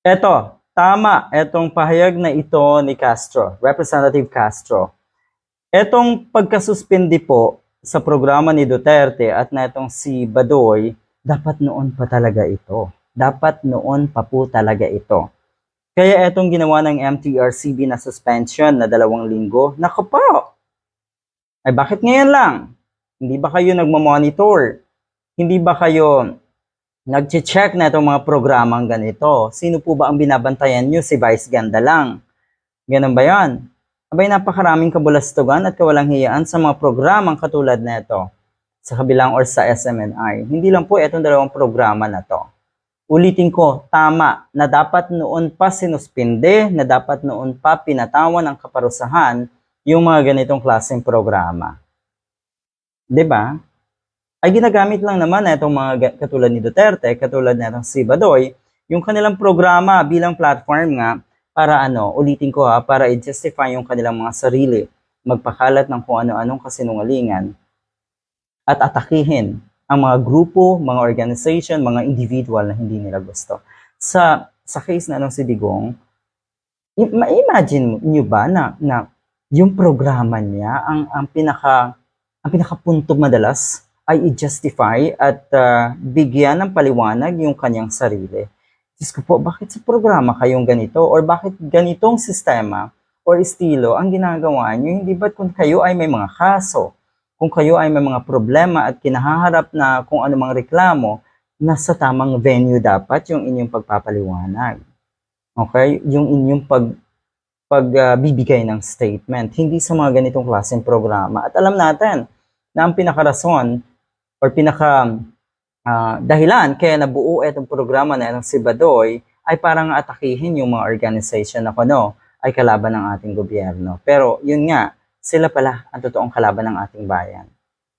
Eto, tama, etong pahayag na ito ni Castro, Representative Castro. Etong pagkasuspindi po sa programa ni Duterte at na itong si Badoy, dapat noon pa talaga ito. Dapat noon pa po talaga ito. Kaya etong ginawa ng MTRCB na suspension na 2 linggo, naku po! Ay bakit ngayon lang? Hindi ba kayo nagmamonitor? Hindi ba kayo nag-check na itong mga programang ganito? Sino po ba ang binabantayan nyo? Si Vice Ganda lang. Ganun ba yan? Abay, napakaraming kabulastugan at kawalang hiyaan sa mga programang katulad na ito sa kabilang or sa SMNI. Hindi lang po itong 2 programa na to. Ulitin ko, tama na dapat noon pa sinuspinde, na dapat noon pa pinatawan ng kaparusahan yung mga ganitong klaseng programa. 'Di ba? Ay ginagamit lang naman na itong mga katulad ni Duterte, katulad na itong si Badoy, yung kanilang programa bilang platform nga para ulitin ko para i-justify yung kanilang mga sarili, magpakalat ng kung ano-anong kasinungalingan at atakihin ang mga grupo, mga organization, mga individual na hindi nila gusto. Sa case na si Digong, ma-imagine niyo ba na yung programa niya ang pinakapunto madalas ay i-justify at bigyan ng paliwanag yung kanyang sarili. Diyos ko po, bakit sa programa kayong ganito? Or bakit ganitong sistema or estilo ang ginagawa nyo? Hindi ba't kung kayo ay may mga kaso, kung kayo ay may mga problema at kinahaharap na kung anumang reklamo, nasa tamang venue dapat yung inyong pagpapaliwanag. Okay? Yung inyong pagbibigay ng statement. Hindi sa mga ganitong klaseng programa. At alam natin na ang pinakarason or dahilan kaya nabuo itong programa na itong si Badoy ay parang atakihin yung mga organization na ay kalaban ng ating gobyerno. Pero yun nga, sila pala ang totoong kalaban ng ating bayan.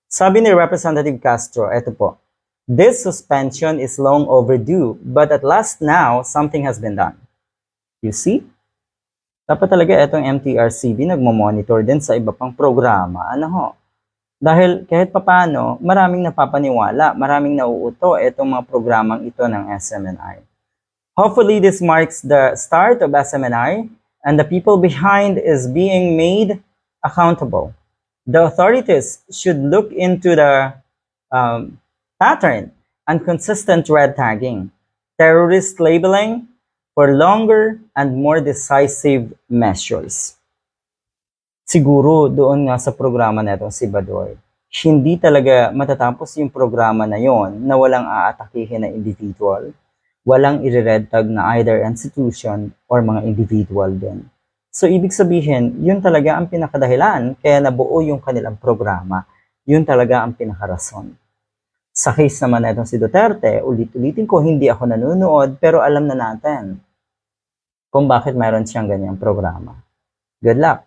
Sabi ni Representative Castro, eto po, this suspension is long overdue, but at last now, something has been done. You see? Dapat talaga itong MTRCB nagmo-monitor din sa iba pang programa. Dahil kahit papano, maraming napapaniwala, maraming nauuto itong mga programang ito ng SMNI. Hopefully, this marks the start of SMNI and the people behind is being made accountable. The authorities should look into the pattern and consistent red tagging, terrorist labeling for longer and more decisive measures. Siguro doon nga sa programa na itong si Badoy, hindi talaga matatapos yung programa na yon na walang aatakihin na individual, walang i-red tag na either institution or mga individual din. So ibig sabihin, yun talaga ang pinakadahilan kaya nabuo yung kanilang programa. Yun talaga ang pinakarason. Sa case naman na itong si Duterte, ulit-ulitin ko, hindi ako nanonood pero alam na natin kung bakit mayroon siyang ganyang programa. Good luck!